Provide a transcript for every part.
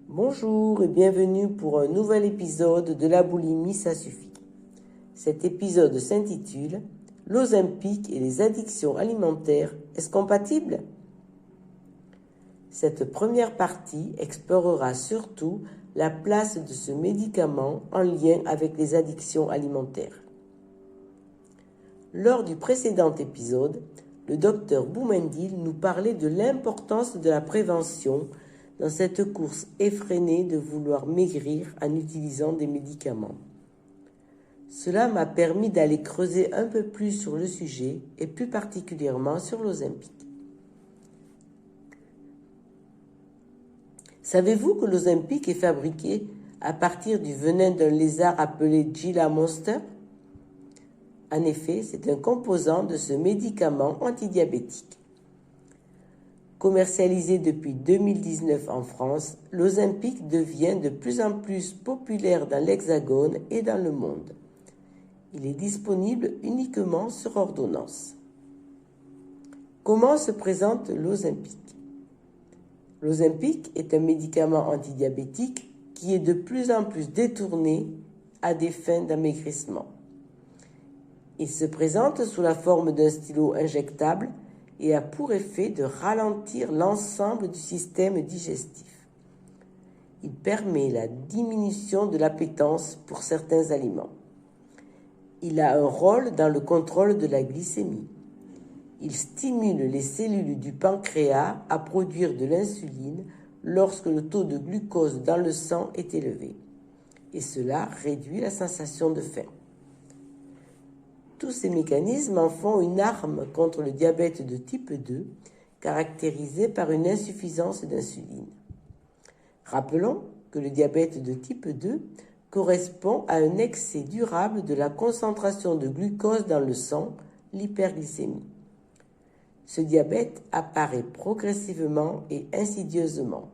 Bonjour et bienvenue pour un nouvel épisode de La boulimie, ça suffit. Cet épisode s'intitule « L'Ozempic et les addictions alimentaires, est-ce compatible ?» Cette première partie explorera surtout la place de ce médicament en lien avec les addictions alimentaires. Lors du précédent épisode, le docteur Boumendil nous parlait de l'importance de la prévention dans cette course effrénée de vouloir maigrir en utilisant des médicaments. Cela m'a permis d'aller creuser un peu plus sur le sujet et plus particulièrement sur l'Ozempic. Savez-vous que l'Ozempic est fabriqué à partir du venin d'un lézard appelé Gila monster? En effet, c'est un composant de ce médicament antidiabétique. Commercialisé depuis 2019 en France, l'Ozempic devient de plus en plus populaire dans l'Hexagone et dans le monde. Il est disponible uniquement sur ordonnance. Comment se présente l'Ozempic? L'Ozempic est un médicament antidiabétique qui est de plus en plus détourné à des fins d'amaigrissement. Il se présente sous la forme d'un stylo injectable et a pour effet de ralentir l'ensemble du système digestif. Il permet la diminution de l'appétence pour certains aliments. Il a un rôle dans le contrôle de la glycémie. Il stimule les cellules du pancréas à produire de l'insuline lorsque le taux de glucose dans le sang est élevé. Et cela réduit la sensation de faim. Tous ces mécanismes en font une arme contre le diabète de type 2, caractérisé par une insuffisance d'insuline. Rappelons que le diabète de type 2 correspond à un excès durable de la concentration de glucose dans le sang, l'hyperglycémie. Ce diabète apparaît progressivement et insidieusement.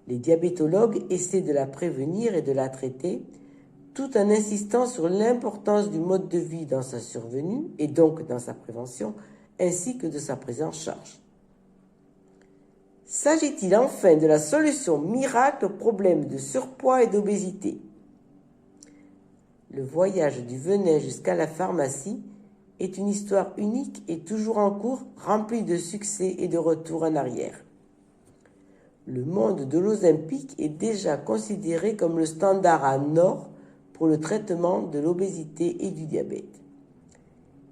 Les diabétologues essaient de la prévenir et de la traiter, tout en insistant sur l'importance du mode de vie dans sa survenue et donc dans sa prévention, ainsi que de sa prise en charge. S'agit-il enfin de la solution miracle au problème de surpoids et d'obésité? Le voyage du venin jusqu'à la pharmacie est une histoire unique et toujours en cours, remplie de succès et de retours en arrière. Le monde de l'Ozempic est déjà considéré comme le standard en or pour le traitement de l'obésité et du diabète.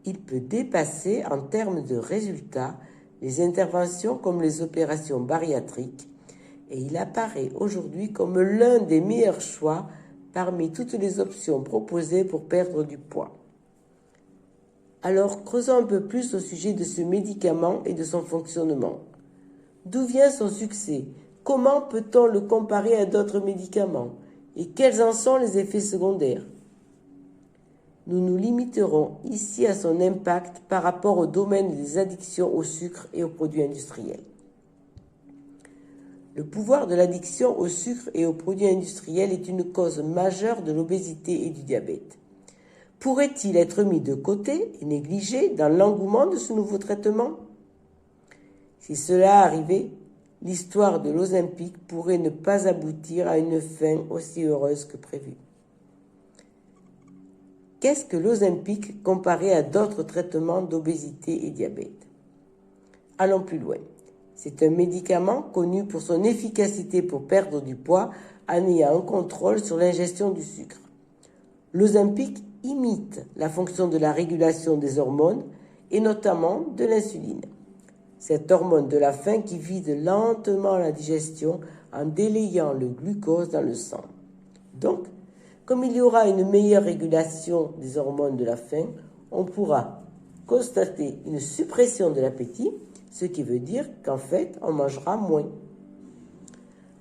Il peut dépasser en termes de résultats les interventions comme les opérations bariatriques et il apparaît aujourd'hui comme l'un des meilleurs choix parmi toutes les options proposées pour perdre du poids. Alors creusons un peu plus au sujet de ce médicament et de son fonctionnement. D'où vient son succès? Comment peut-on le comparer à d'autres médicaments? Et quels en sont les effets secondaires? Nous nous limiterons ici à son impact par rapport au domaine des addictions au sucre et aux produits industriels. Le pouvoir de l'addiction au sucre et aux produits industriels est une cause majeure de l'obésité et du diabète. Pourrait-il être mis de côté et négligé dans l'engouement de ce nouveau traitement? Si cela arrivait, l'histoire de l'Ozempic pourrait ne pas aboutir à une fin aussi heureuse que prévue. Qu'est-ce que l'Ozempic comparé à d'autres traitements d'obésité et diabète? Allons plus loin. C'est un médicament connu pour son efficacité pour perdre du poids en ayant un contrôle sur l'ingestion du sucre. L'Ozempic imite la fonction de la régulation des hormones et notamment de l'insuline. Cette hormone de la faim qui vide lentement la digestion en délayant le glucose dans le sang. Donc, comme il y aura une meilleure régulation des hormones de la faim, on pourra constater une suppression de l'appétit, ce qui veut dire qu'en fait, on mangera moins.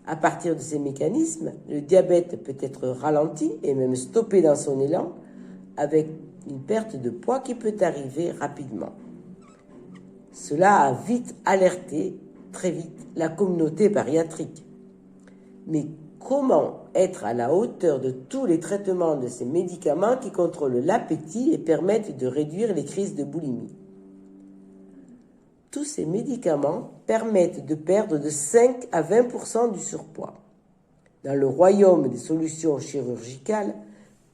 À partir de ces mécanismes, le diabète peut être ralenti et même stoppé dans son élan, avec une perte de poids qui peut arriver rapidement. Cela a vite alerté, très vite, la communauté bariatrique. Mais comment être à la hauteur de tous les traitements de ces médicaments qui contrôlent l'appétit et permettent de réduire les crises de boulimie? Tous ces médicaments permettent de perdre de 5 à 20% du surpoids. Dans le royaume des solutions chirurgicales,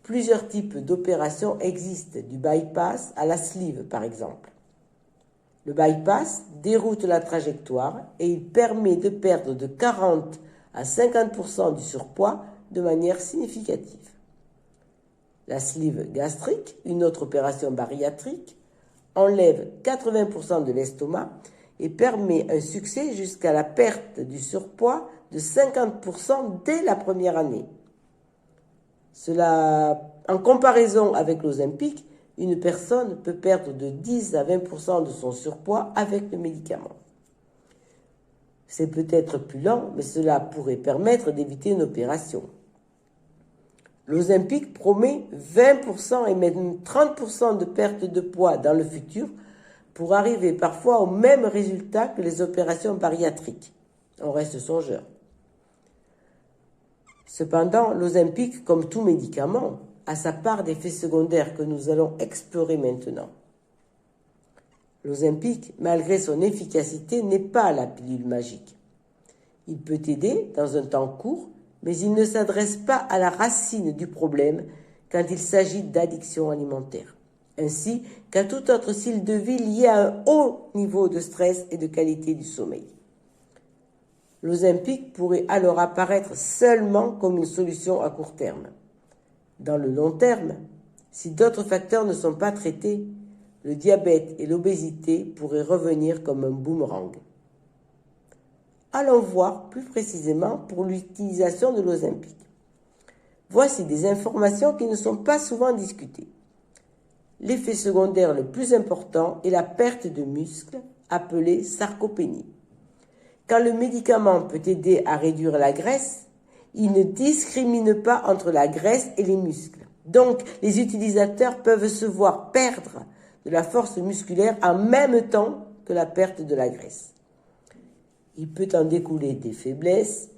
plusieurs types d'opérations existent, du bypass à la sleeve par exemple. Le bypass déroute la trajectoire et il permet de perdre de 40 à 50% du surpoids de manière significative. La sleeve gastrique, une autre opération bariatrique, enlève 80% de l'estomac et permet un succès jusqu'à la perte du surpoids de 50% dès la première année. Cela, en comparaison avec l'Ozempic, une personne peut perdre de 10 à 20% de son surpoids avec le médicament. C'est peut-être plus lent, mais cela pourrait permettre d'éviter une opération. L'Ozempic promet 20% et même 30% de perte de poids dans le futur pour arriver parfois au même résultat que les opérations bariatriques. On reste songeur. Cependant, l'Ozempic, comme tout médicament, a sa part d'effets secondaires que nous allons explorer maintenant. L'Ozempic, malgré son efficacité, n'est pas la pilule magique. Il peut aider dans un temps court, mais il ne s'adresse pas à la racine du problème quand il s'agit d'addiction alimentaire, ainsi qu'à tout autre style de vie lié à un haut niveau de stress et de qualité du sommeil. L'Ozempic pourrait alors apparaître seulement comme une solution à court terme. Dans le long terme, si d'autres facteurs ne sont pas traités, le diabète et l'obésité pourraient revenir comme un boomerang. Allons voir plus précisément pour l'utilisation de l'Ozempic. Voici des informations qui ne sont pas souvent discutées. L'effet secondaire le plus important est la perte de muscle, appelée sarcopénie. Quand le médicament peut aider à réduire la graisse, il ne discrimine pas entre la graisse et les muscles. Donc, les utilisateurs peuvent se voir perdre de la force musculaire en même temps que la perte de la graisse. Il peut en découler des faiblesses,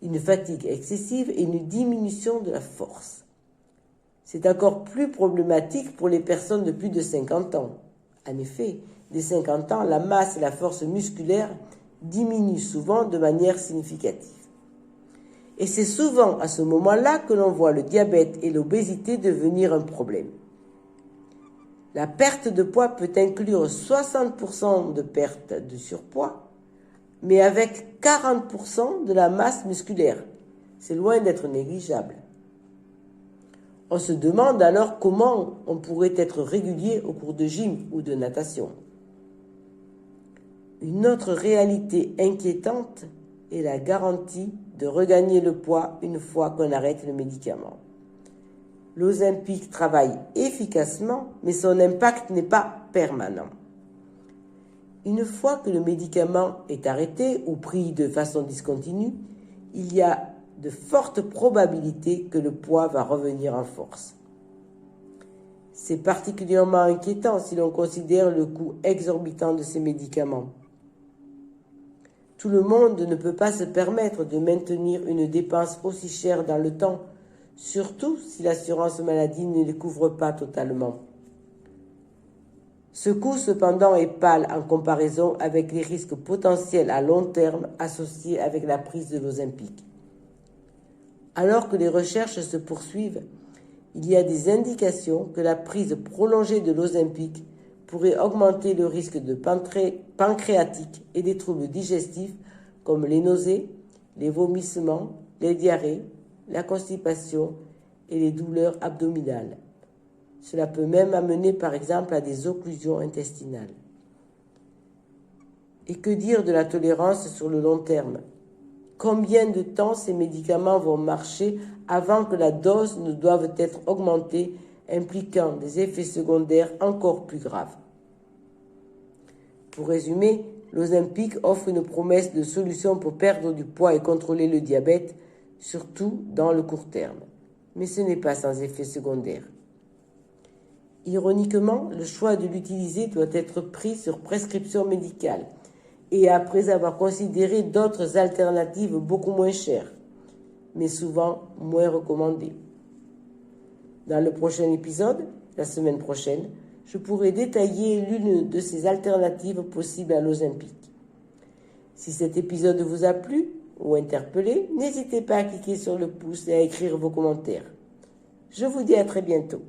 une fatigue excessive et une diminution de la force. C'est encore plus problématique pour les personnes de plus de 50 ans. En effet, dès 50 ans, la masse et la force musculaire diminuent souvent de manière significative. Et c'est souvent à ce moment-là que l'on voit le diabète et l'obésité devenir un problème. La perte de poids peut inclure 60% de perte de surpoids, mais avec 40% de la masse musculaire. C'est loin d'être négligeable. On se demande alors comment on pourrait être régulier au cours de gym ou de natation. Une autre réalité inquiétante est la garantie de regagner le poids une fois qu'on arrête le médicament. L'Ozempic travaille efficacement, mais son impact n'est pas permanent. Une fois que le médicament est arrêté ou pris de façon discontinue, il y a de fortes probabilités que le poids va revenir en force. C'est particulièrement inquiétant si l'on considère le coût exorbitant de ces médicaments. Tout le monde ne peut pas se permettre de maintenir une dépense aussi chère dans le temps, surtout si l'assurance maladie ne les couvre pas totalement. Ce coût, cependant, est pâle en comparaison avec les risques potentiels à long terme associés avec la prise de l'Ozempic. Alors que les recherches se poursuivent, il y a des indications que la prise prolongée de l'Ozempic pourrait augmenter le risque de pancréatite et des troubles digestifs comme les nausées, les vomissements, les diarrhées, la constipation et les douleurs abdominales. Cela peut même amener par exemple à des occlusions intestinales. Et que dire de la tolérance sur le long terme? Combien de temps ces médicaments vont marcher avant que la dose ne doive être augmentée, impliquant des effets secondaires encore plus graves? Pour résumer, l'Ozempic offre une promesse de solution pour perdre du poids et contrôler le diabète, surtout dans le court terme. Mais ce n'est pas sans effet secondaire. Ironiquement, le choix de l'utiliser doit être pris sur prescription médicale et après avoir considéré d'autres alternatives beaucoup moins chères, mais souvent moins recommandées. Dans le prochain épisode, la semaine prochaine, je pourrai détailler l'une de ces alternatives possibles à l'Ozempic. Si cet épisode vous a plu, ou interpellé, n'hésitez pas à cliquer sur le pouce et à écrire vos commentaires. Je vous dis à très bientôt.